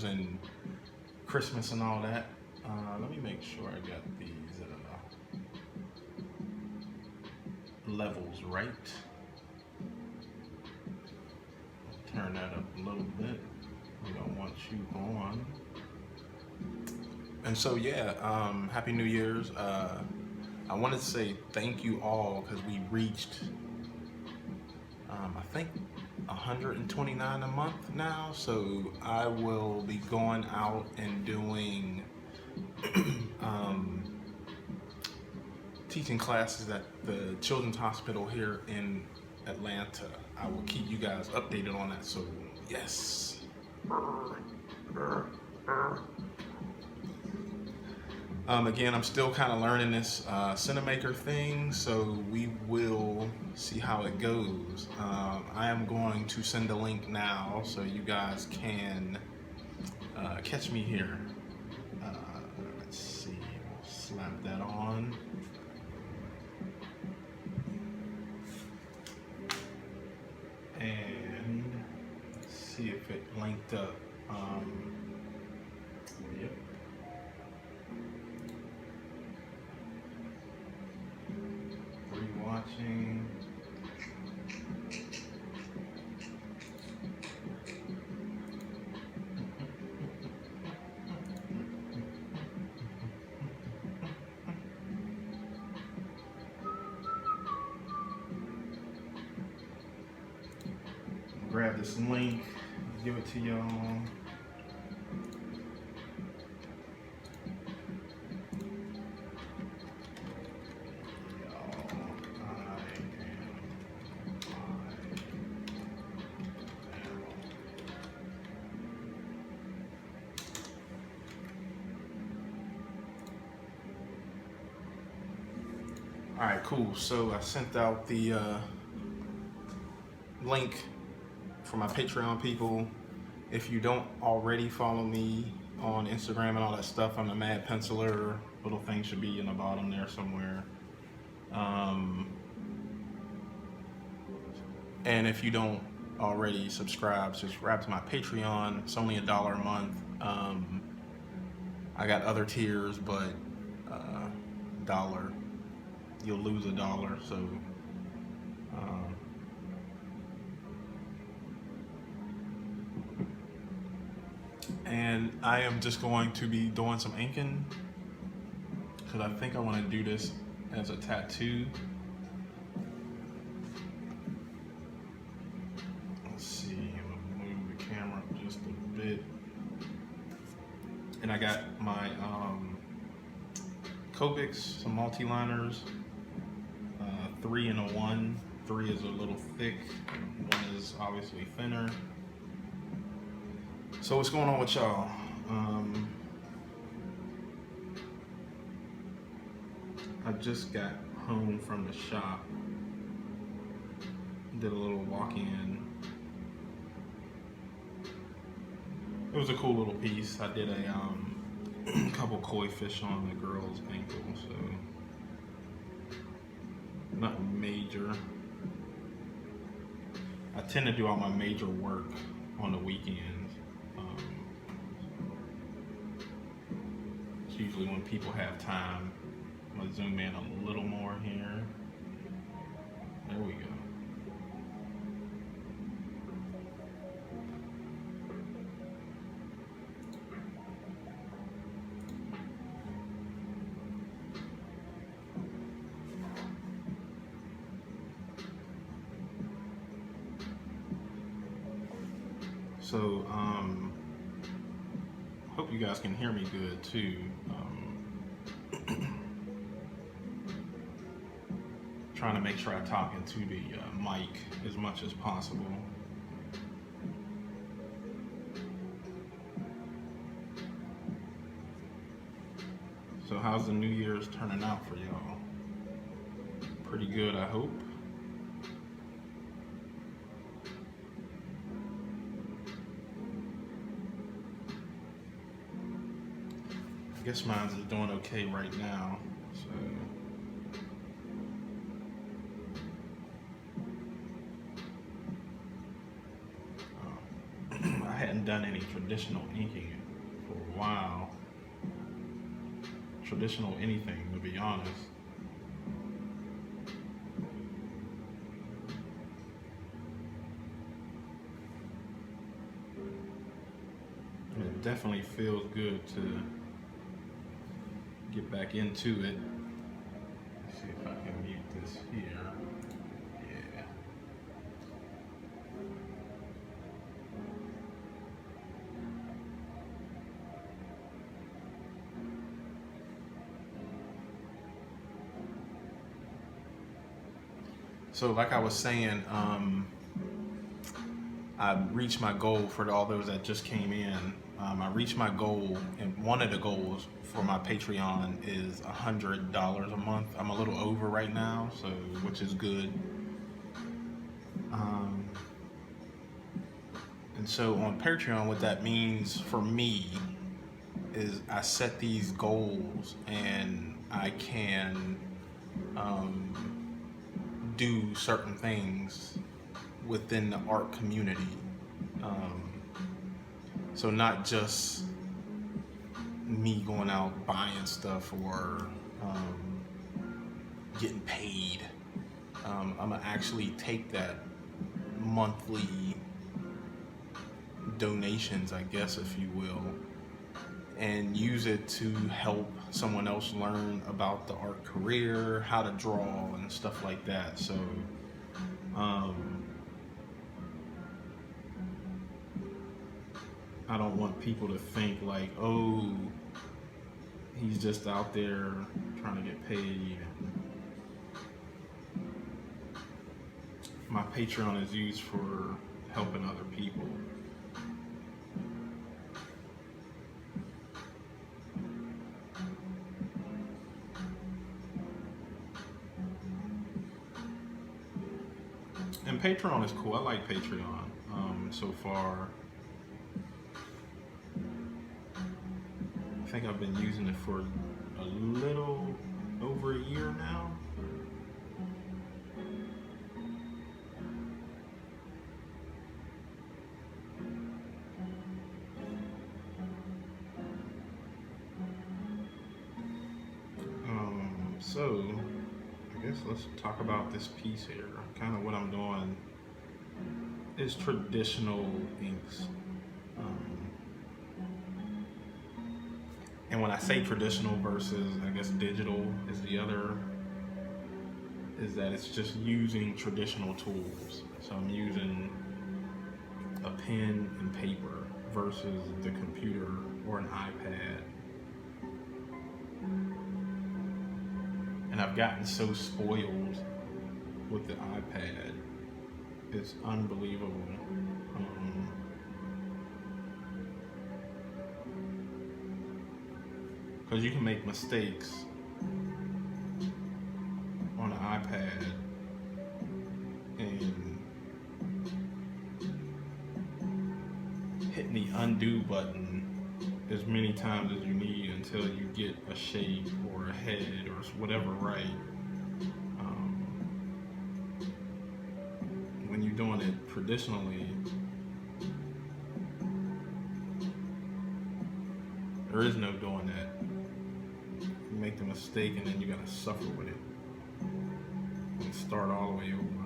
and Christmas and all that. Let me make sure I got these levels right. Turn that up a little bit. We don't want you on. And so yeah, Happy New Year's. I wanted to say thank you all because we reached, I think, 129 a month now. So I will be going out and doing teaching classes at the Children's Hospital here in Atlanta. I will keep you guys updated on that. So yes. Again, I'm still kind of learning this Cinemaker thing, so we will see how it goes. I am going to send a link now so you guys can catch me here. Let's see, slap that on. And let's see if it linked up. Yep. Rewatching. Grab this link, give it to y'all. All right, cool. So I sent out the link for my Patreon people. If you don't already follow me on Instagram and all that stuff, I'm the Mad Penciler. Little thing should be in the bottom there somewhere. And if you don't already subscribe to my Patreon. It's only $1 a month. I got other tiers, but dollar, you'll lose $1. So and I am just going to be doing some inking because I think I want to do this as a tattoo. Let's see, I'm gonna move the camera just a bit. And I got my Copics, some multi-liners, 3 and a 1. 3 is a little thick, 1 is obviously thinner. So what's going on with y'all? I just got home from the shop, did a little walk-in. It was a cool little piece. I did a couple koi fish on the girl's ankle, so nothing major. I tend to do all my major work on the weekends. It's usually when people have time. I'm gonna zoom in a little more here. There we go. So, hope you guys can hear me good too. Trying to make sure I talk into the mic as much as possible. So how's the New Year's turning out for y'all? Pretty good, I hope. I guess mine's is doing okay right now, so. done any traditional inking for a while. Traditional anything, to be honest. It definitely feels good to get back into it. Let's see if I can mute this here. Yeah. So like I was saying, I reached my goal for all those that just came in. I reached my goal, and one of the goals for my Patreon is $100 a month. I'm a little over right now, so which is good. And so on Patreon, what that means for me is I set these goals, and I can do certain things within the art community. So not just me going out buying stuff or getting paid. I'm gonna actually take that monthly donations, I guess, if you will, and use it to help someone else learn about the art career, how to draw and stuff like that. So I don't want people to think like, oh, he's just out there trying to get paid. My Patreon is used for helping other people. And Patreon is cool. I like Patreon so far. I think I've been using it for a little over a year now. So I guess let's talk about this piece here. Kind of what I'm doing is traditional inks. And when I say traditional versus, I guess, digital is the other, is that it's just using traditional tools. So I'm using a pen and paper versus the computer or an iPad. And I've gotten so spoiled with the iPad. It's unbelievable. Because you can make mistakes on an iPad and hitting the undo button as many times as you need until you get a shape or a head or whatever right. When you're doing it traditionally, there is no doing that. You make the mistake and then you gotta suffer with it and start all the way over.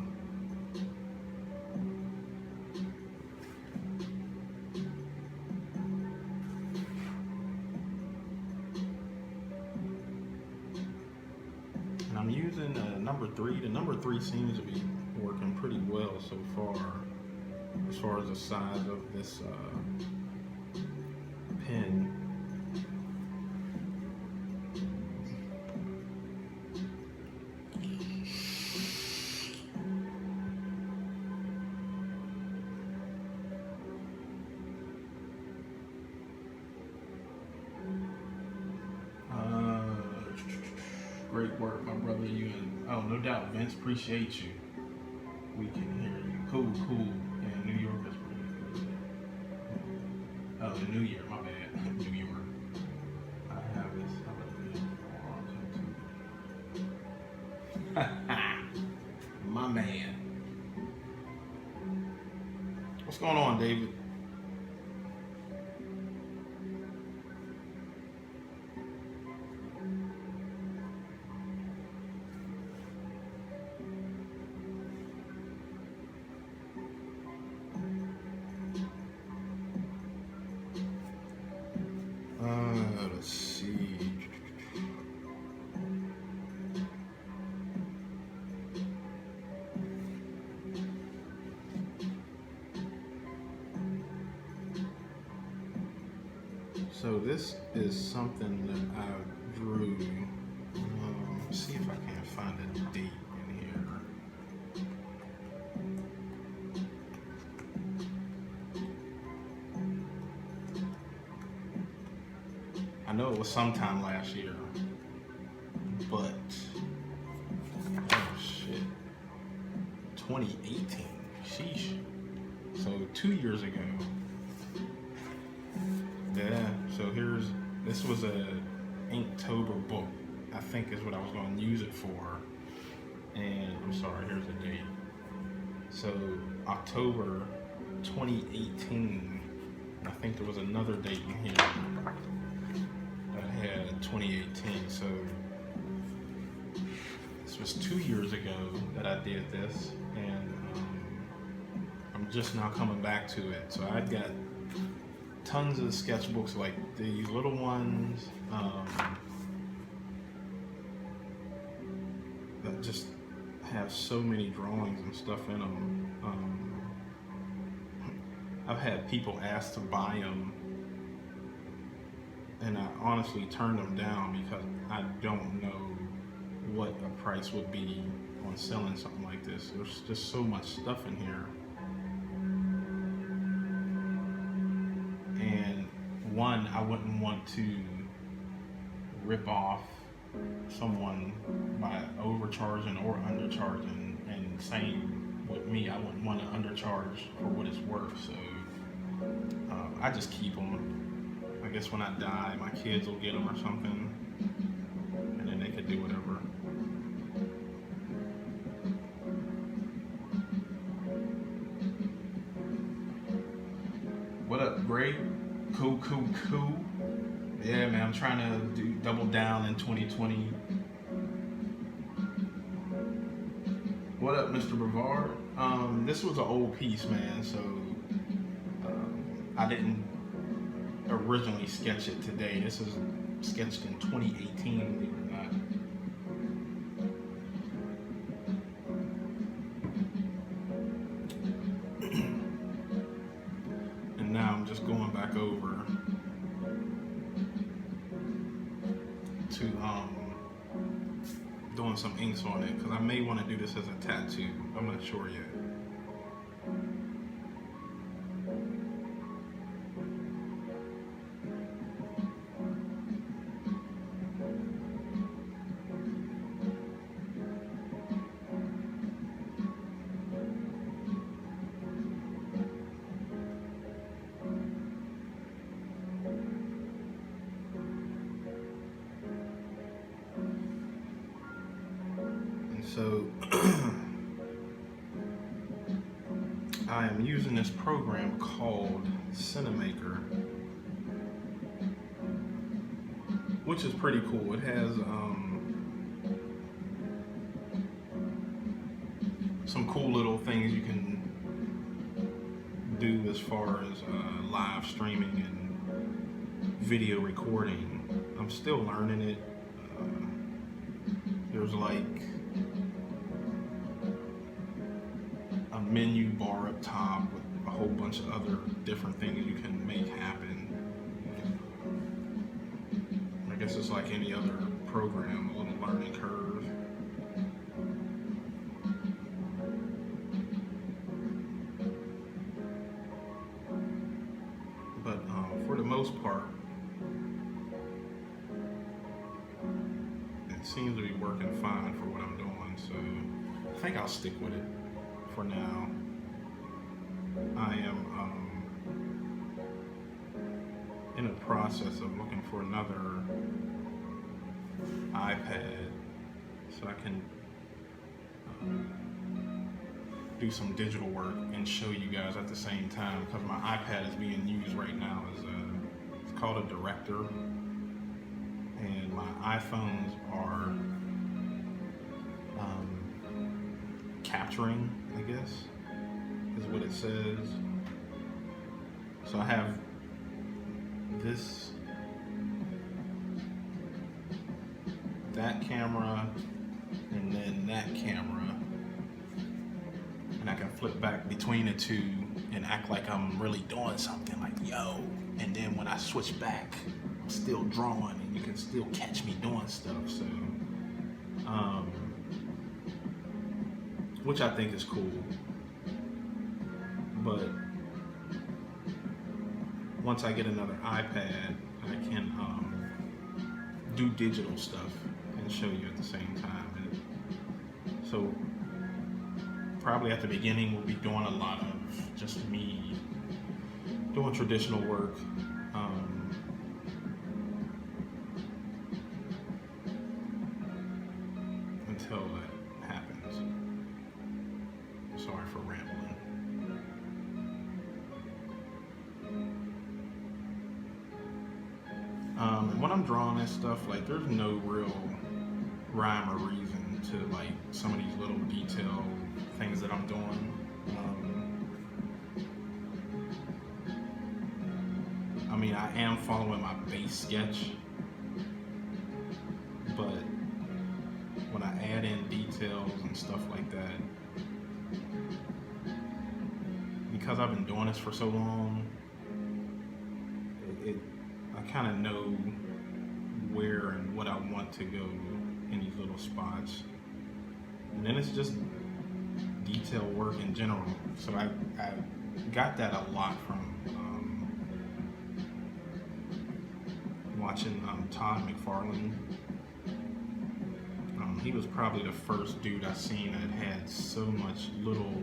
And I'm using number 3. The number 3 seems to be working pretty well so far as the size of this pen. Great work, my brother. You and no doubt, Vince. Appreciate you. We can hear you. Cool. And New York is pretty good. Oh, the New Year. My bad. New York. I have this. My man. What's going on, David? So this is something that I drew. See if I can find a date in here. I know it was sometime last year, but oh shit, 2018. Sheesh. So 2 years ago. Yeah. So this was a Inktober book, I think is what I was going to use it for. And I'm sorry, here's the date. So October 2018. I think there was another date in here that had 2018. So this was 2 years ago that I did this, and I'm just now coming back to it. So I've got tons of sketchbooks like these little ones that just have so many drawings and stuff in them. I've had people ask to buy them, and I honestly turned them down because I don't know what a price would be on selling something like this. There's just so much stuff in here. And one, I wouldn't want to rip off someone by overcharging or undercharging, and same with me, I wouldn't want to undercharge for what it's worth. So I just keep them. I guess when I die, my kids will get them or something, and then they could do whatever. What up, Gray? Cool. Yeah, man, I'm trying to double down in 2020. What up, Mr. Brevard? This was an old piece, man, so I didn't originally sketch it today. This is sketched in 2018, believe it or not. And now I'm just going back over to doing some inks on it, because I may want to do this as a tattoo. I'm not sure yet. So I am using this program called Cinemaker, which is pretty cool. It has some cool little things you can do as far as live streaming and video recording. I'm still learning it. There's like a menu bar up top with a whole bunch of other different things you can make happen. I guess it's like any other program, a little learning curve. But for the most part, it seems to be working fine for what I'm doing, so I think I'll stick with it for now. I am in a process of looking for another iPad so I can do some digital work and show you guys at the same time, because my iPad is being used right now as it's called a director, and my iPhones are capturing, I guess, is what it says. So I have that camera, and then that camera, and I can flip back between the two and act like I'm really doing something, like, yo, And then when I switch back, I'm still drawing, and you can still catch me doing stuff. So, which I think is cool. But once I get another iPad, I can do digital stuff and show you at the same time. And so probably at the beginning we'll be doing a lot of just me doing traditional work. Until that happens. Sorry for rambling. When I'm drawing this stuff, like, there's no real rhyme or reason to like some of these little detail things that I'm doing. I mean, I am following my base sketch, but when I add in details and stuff like that, because I've been doing this for so long, I kind of know where and what I want to go in these little spots. And then it's just detail work in general. So I got that a lot from watching Todd McFarlane. He was probably the first dude I seen that had so much little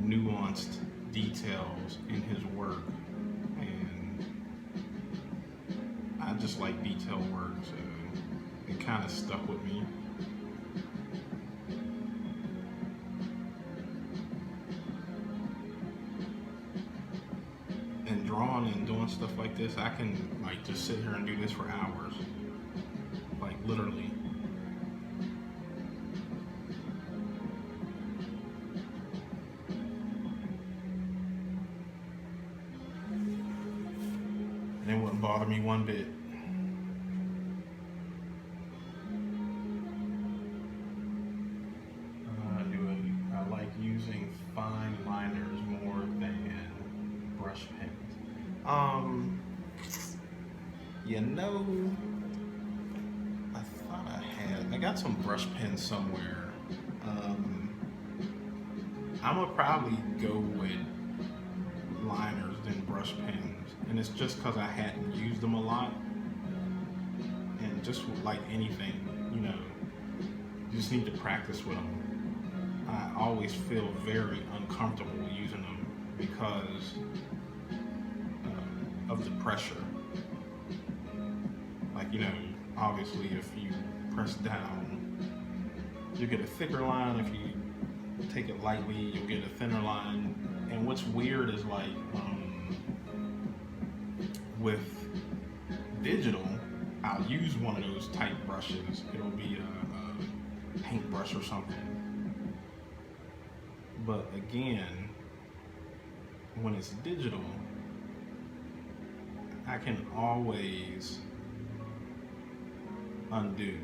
nuanced details in his work, and I just like detail work, so it kind of stuck with me. And drawing and doing stuff like this, I can like just sit here and do this for hours, like literally. And it wouldn't bother me one bit. I like using fine liners more than brush pens. I thought I got some brush pens somewhere. I'm gonna probably go with liners than brush pens, and it's just because I hadn't used them a lot. And just like anything, you just need to practice with them. I always feel very uncomfortable using them because of the pressure. Like, obviously if you press down, you get a thicker line. If you take it lightly, you'll get a thinner line. And what's weird is like with digital, I'll use one of those type brushes. It'll be a paintbrush or something. But again, when it's digital, I can always undo.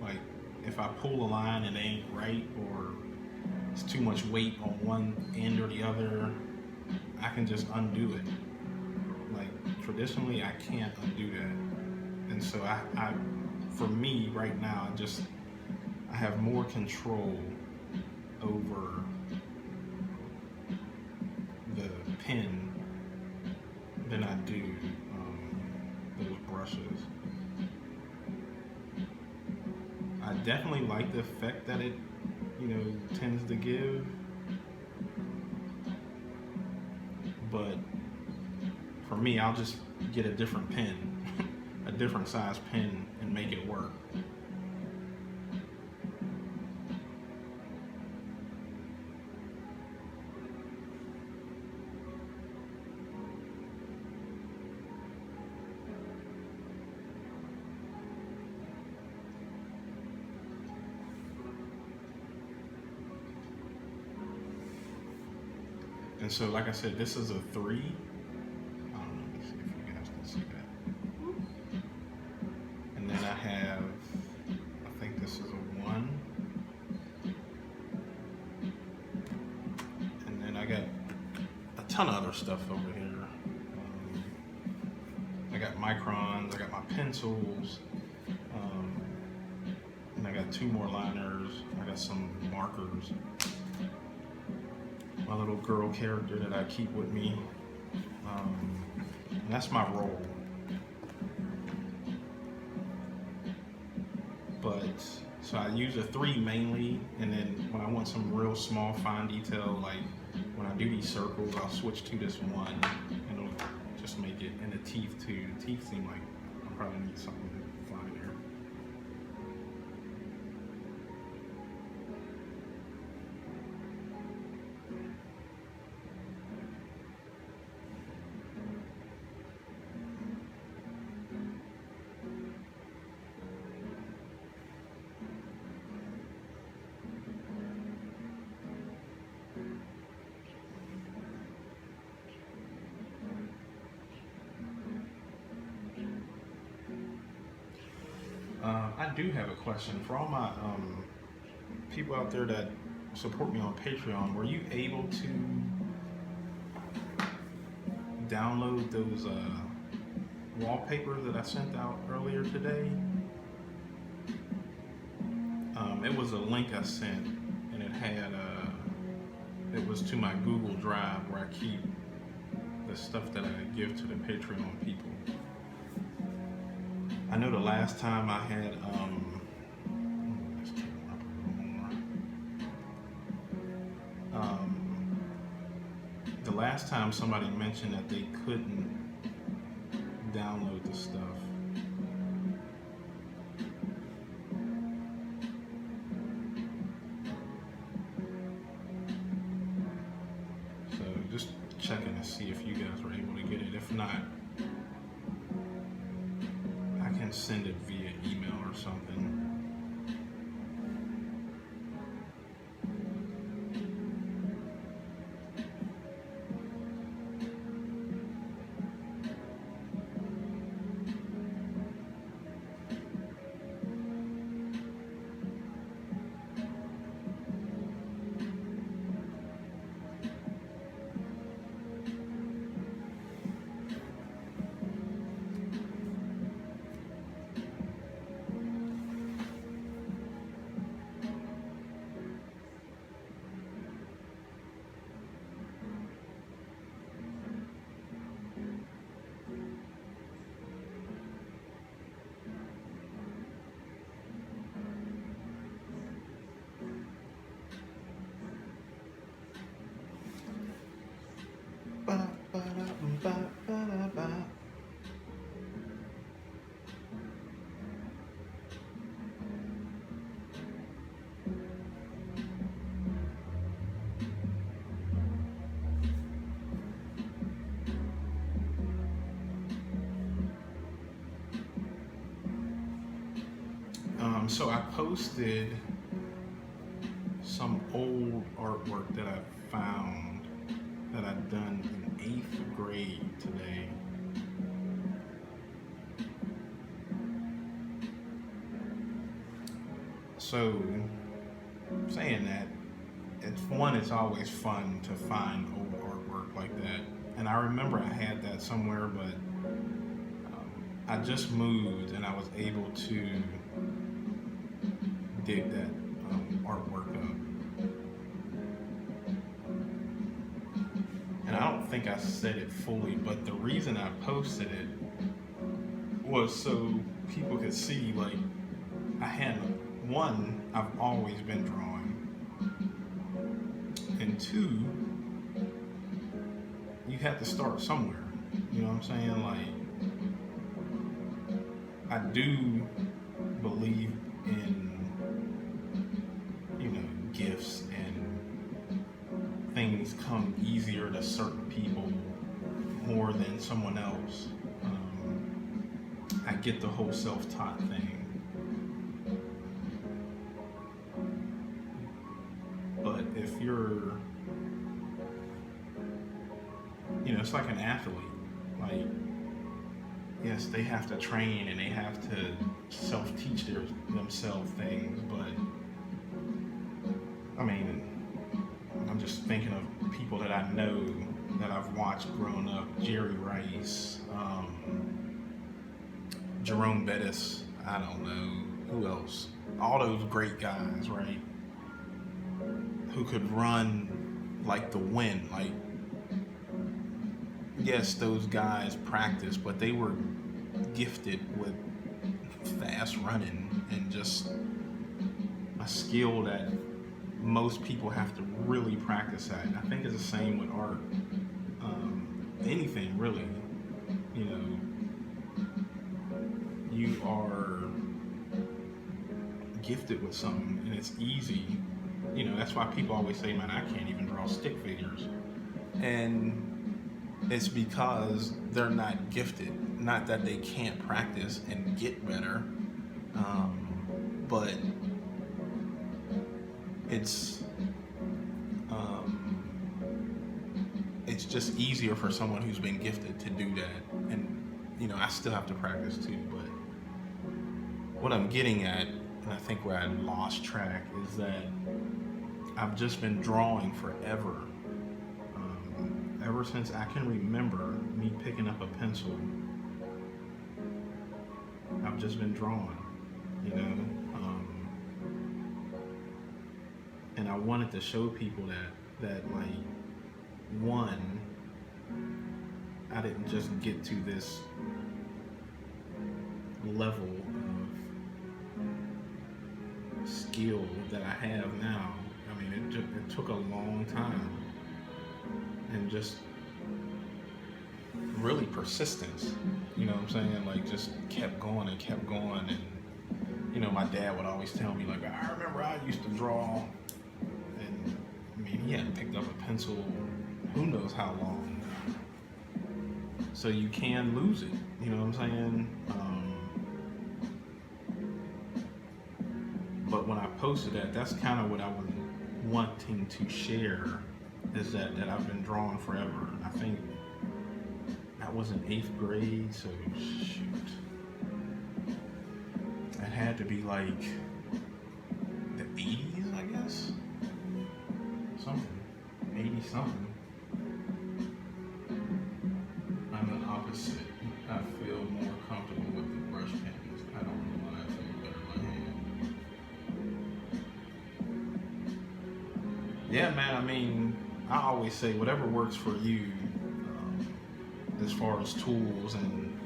Like, if I pull a line and it ain't right, or it's too much weight on one end or the other, I can just undo it. Like, traditionally, I can't undo that. And so I for me right now, I have more control over the pen than I do those brushes. I definitely like the effect that it, tends to give, but for me, I'll just get a different pen, a different size pen, and make it work. And so, like I said, this is a 3. Let me see if you guys can see that. And then I have, I think this is a 1. And then I got a ton of other stuff over here. got microns, I got my pencils, and I got 2 more liners. I got some markers. My little girl character that I keep with me. And that's my role. But so I use a 3 mainly, and then when I want some real small fine detail, like when I do these circles, I'll switch to this 1, and it'll just make it. And the teeth too. The teeth seem like I probably need something finer. I do have a question for all my people out there that support me on Patreon. Were you able to download those wallpapers that I sent out earlier today? It was a link I sent, and it had it was to my Google Drive where I keep the stuff that I give to the Patreon people. I know the last time I had the last time somebody mentioned that they couldn't download the stuff. So just checking to see if you guys were able to get it. If not, I can send it via email or something. So I posted some old artwork that I found that I'd done in 8th grade today. So saying that, it's always fun to find old artwork like that. And I remember I had that somewhere, but I just moved and I was able to dig that artwork up. And I don't think I said it fully, but the reason I posted it was so people could see, like, I had, 1, I've always been drawing, and 2, you have to start somewhere. You know what I'm saying? Like, I do believe in, gifts, and things come easier to certain people more than someone else. I get the whole self-taught thing, but if you're, it's like an athlete. Like, yes, they have to train and they have to self-teach themselves things, but I mean, I'm just thinking of people that I know that I've watched growing up. Jerry Rice, Jerome Bettis, I don't know who else. All those great guys, right? Who could run like the wind. Like, yes, those guys practice, but they were gifted with fast running and just a skill that most people have to really practice at. And I think it's the same with art. Anything really, you know, you are gifted with something and it's easy. You know, that's why people always say, man, I can't even draw stick figures. And it's because they're not gifted. Not that they can't practice and get better, but it's just easier for someone who's been gifted to do that. And you know, I still have to practice too. But what I'm getting at, and I think where I lost track, is that I've just been drawing forever. Ever since I can remember me picking up a pencil, I've just been drawing, you know. And I wanted to show people that like, one, I didn't just get to this level of skill that I have now. I mean, it took a long time, and just really persistence, you know what I'm saying? Like, just kept going and kept going. And you know, my dad would always tell me, like, I remember I used to draw, and I mean, he hadn't picked up a pencil who knows how long. So you can lose it, you know what I'm saying? But when I posted that, that's kind of what I was wanting to share, is that I've been drawing forever. I think that was in 8th grade, so shoot. It had to be like the 80s, I guess. Something. 80 something. I'm the opposite. I feel more comfortable with the brush pens. I don't know why I feel better in my hand. Yeah, man, I mean, I always say whatever works for you, as far as tools and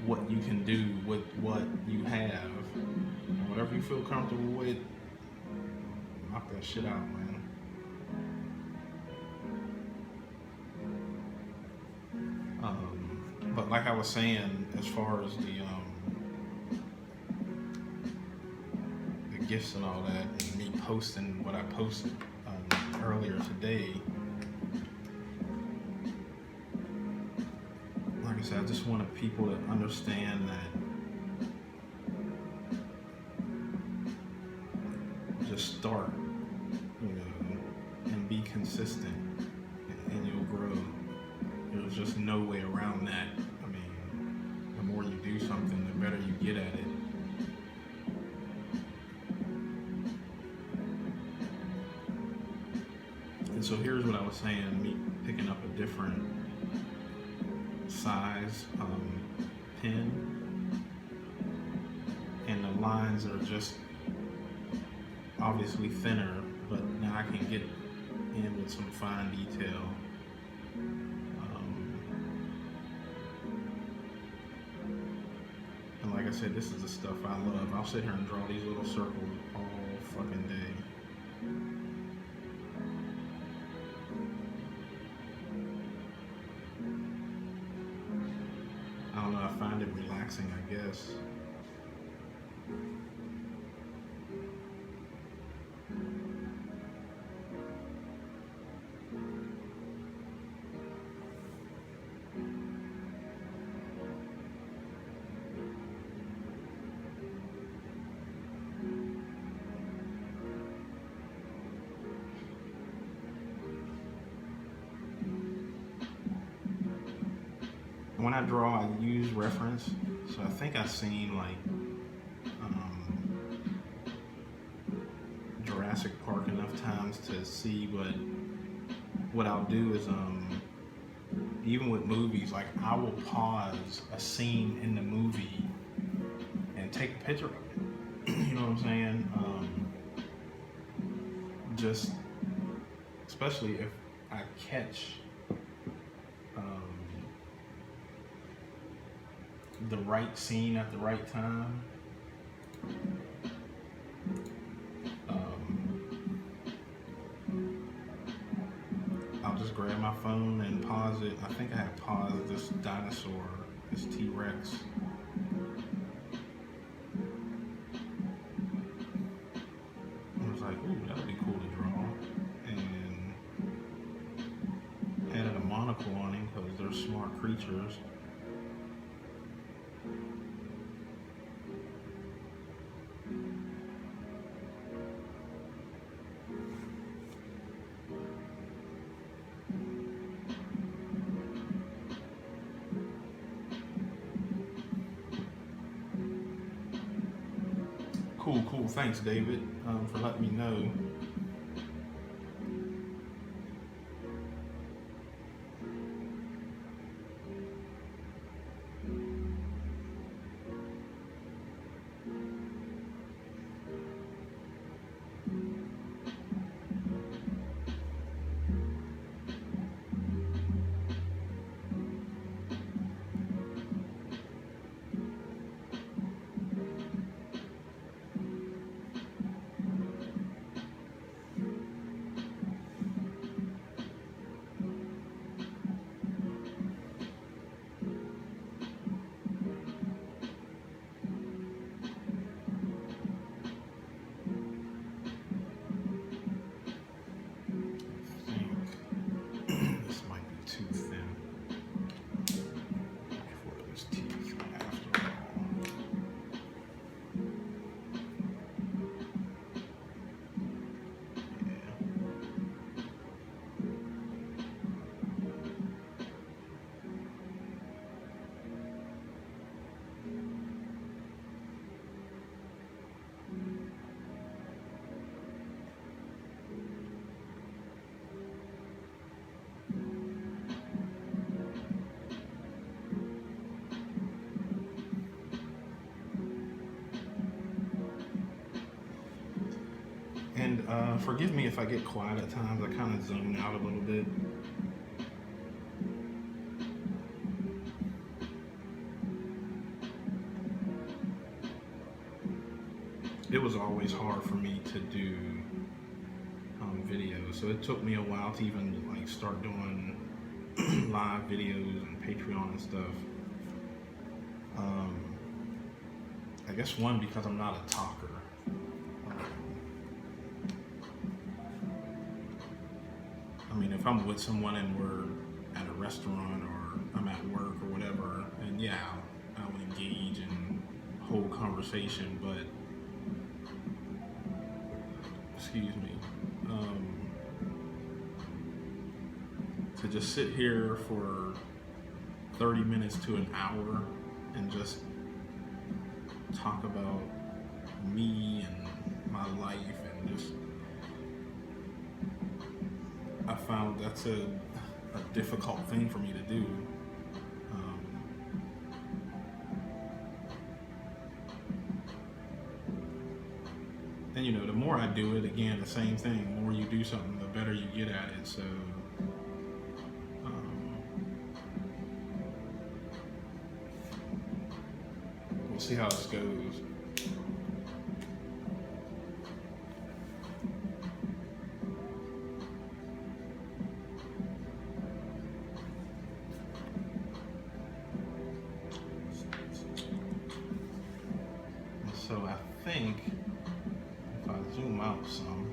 what you can do with what you have, and whatever you feel comfortable with, knock that shit out, man. But like I was saying, as far as the gifts and all that, and me posting what I posted earlier today, like I said, I just wanted people to understand that just start, you know, and be consistent, and you'll grow. There's just no way around that. I mean, the more you do something, the better you get at it. And so here's what I was saying, me picking up a different size pen, and the lines are just obviously thinner, but now I can get in with some fine detail. And like I said, this is the stuff I love. I'll sit here and draw these little circles all fucking day. I don't know, I find it relaxing, I guess. When I draw, I use reference, so I think I've seen like Jurassic Park enough times to see, but what I'll do is even with movies, like I will pause a scene in the movie picture of it. You know what I'm saying? Just, especially if I catch the right scene at the right time. I'll just grab my phone and pause it. I think I had paused this dinosaur, this T-Rex. I was like, ooh, that would be cool to draw. And added a monocle on him because they're smart creatures. Cool. Thanks, David, for letting me know. And forgive me if I get quiet at times. I kind of zone out a little bit. It was always hard for me to do videos, so it took me a while to even like start doing live videos and Patreon and stuff. I guess one, because I'm not a talker. I mean, if I'm with someone and we're at a restaurant or I'm at work or whatever, and yeah, I'll engage and hold conversation, but excuse me, to just sit here for 30 minutes to an hour and just talk about me and my life and just, I found that's a difficult thing for me to do. And you know, the more I do it, again, the same thing, the more you do something, the better you get at it. So we'll see how this goes. So I think if I zoom out some,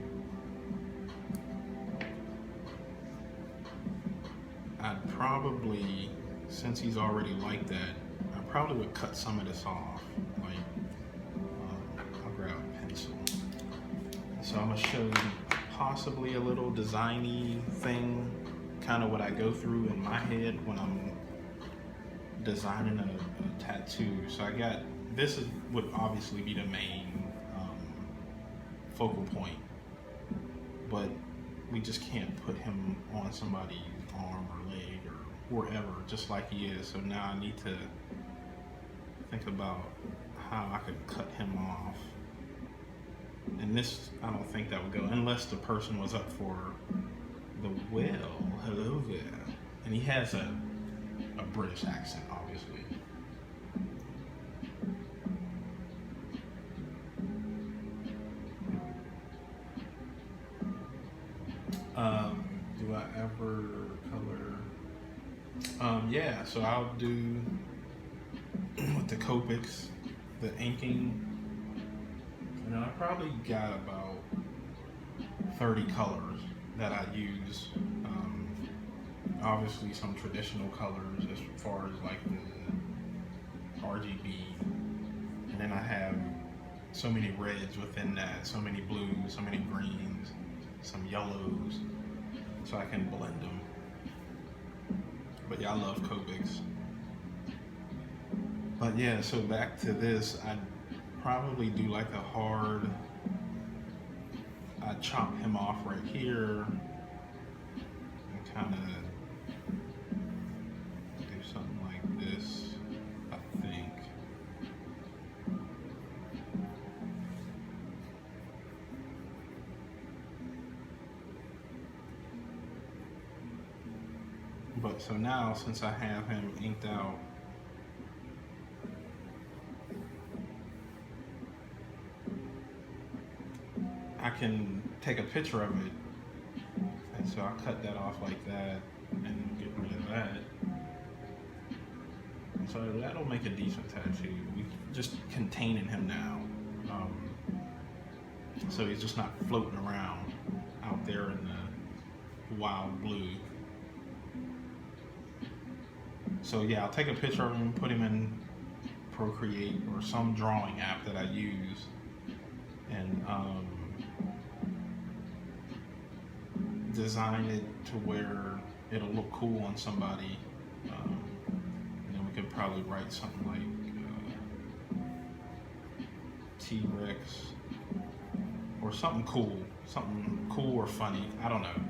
I'd probably, since he's already like that, I probably would cut some of this off. Like, I'll grab a pencil. So I'm gonna show you possibly a little designy thing, kind of what I go through in my head when I'm designing a tattoo. So I got, this would obviously be the main focal point, but we just can't put him on somebody's arm or leg or wherever, just like he is. So now I need to think about how I could cut him off. And this, I don't think that would go unless the person was up for the will. Hello there. And he has a British accent, obviously. Do I ever color? Yeah, so I'll do with the Copics, the inking. And I probably got about 30 colors that I use. Obviously some traditional colors as far as like the RGB. And then I have so many reds within that, so many blues, so many greens, some yellows, so I can blend them. But yeah, I love Copics. But yeah, so back to this, I'd probably do like a hard, I'd chop him off right here and kind of do something like this, I think. But so now, since I have him inked out, I can take a picture of it. And so I'll cut that off like that and get rid of that. And so that'll make a decent tattoo. We just containing him now. So he's just not floating around out there in the wild blue. So yeah, I'll take a picture of him, put him in Procreate or some drawing app that I use, and design it to where it'll look cool on somebody. And then we could probably write something like T-Rex or something cool or funny. I don't know,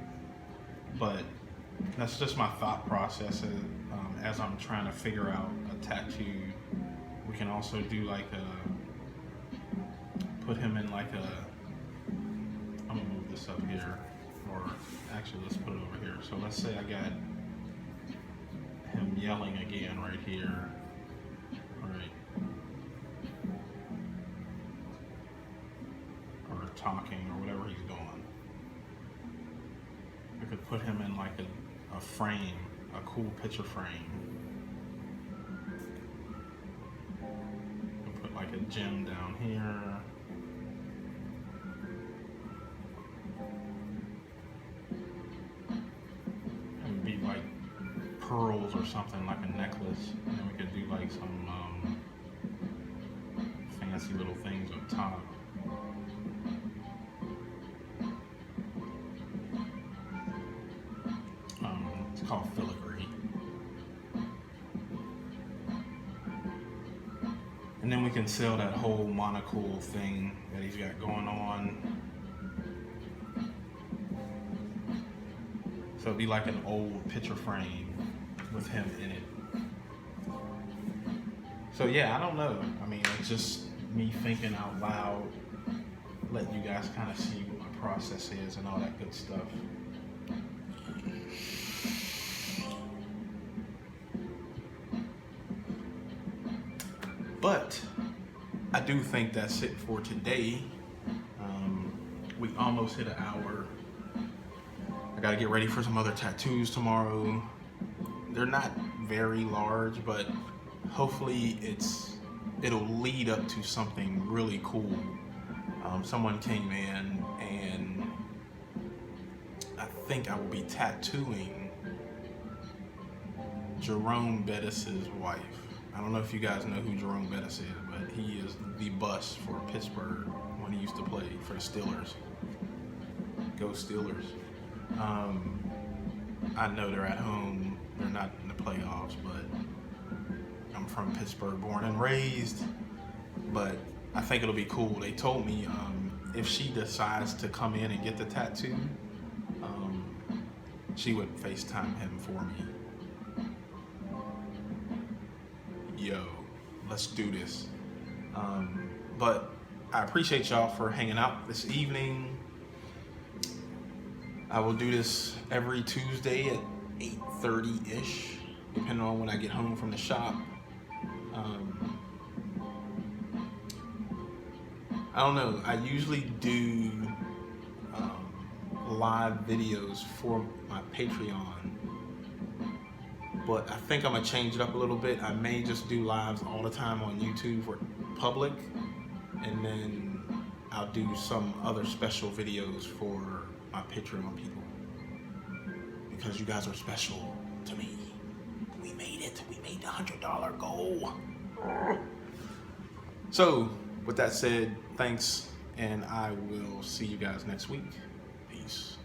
but that's just my thought process as I'm trying to figure out a tattoo. We can also do like put him in like I'm gonna move this up here, or actually let's put it over here. So let's say I got him yelling again right here, right? Or talking or whatever he's doing. I could put him in like a frame, a cool picture frame. And put like a gem down here. And be like pearls or something, like a necklace. And then we could do like some fancy little things up top. It's called filigree. And then we can sell that whole monocle thing that he's got going on. So it'd be like an old picture frame with him in it. So yeah, I don't know. I mean, it's just me thinking out loud, letting you guys kind of see what my process is and all that good stuff. But I do think that's it for today. We almost hit an hour. I gotta get ready for some other tattoos tomorrow. They're not very large, but hopefully it'll lead up to something really cool. Someone came in and I think I will be tattooing Jerome Bettis's wife. I don't know if you guys know who Jerome Bettis is, but he is the bus for Pittsburgh when he used to play for the Steelers. Go Steelers. I know they're at home, they're not in the playoffs, but I'm from Pittsburgh, born and raised, but I think it'll be cool. They told me if she decides to come in and get the tattoo, she would FaceTime him for me. Yo, let's do this. But I appreciate y'all for hanging out this evening. I will do this every Tuesday at 8:30-ish, depending on when I get home from the shop. I don't know, I usually do live videos for my Patreon, but I think I'm gonna change it up a little bit. I may just do lives all the time on YouTube for public, and then I'll do some other special videos for my Patreon people, because you guys are special to me. We made it. We made the $100 goal. So with that said, thanks, and I will see you guys next week. Peace.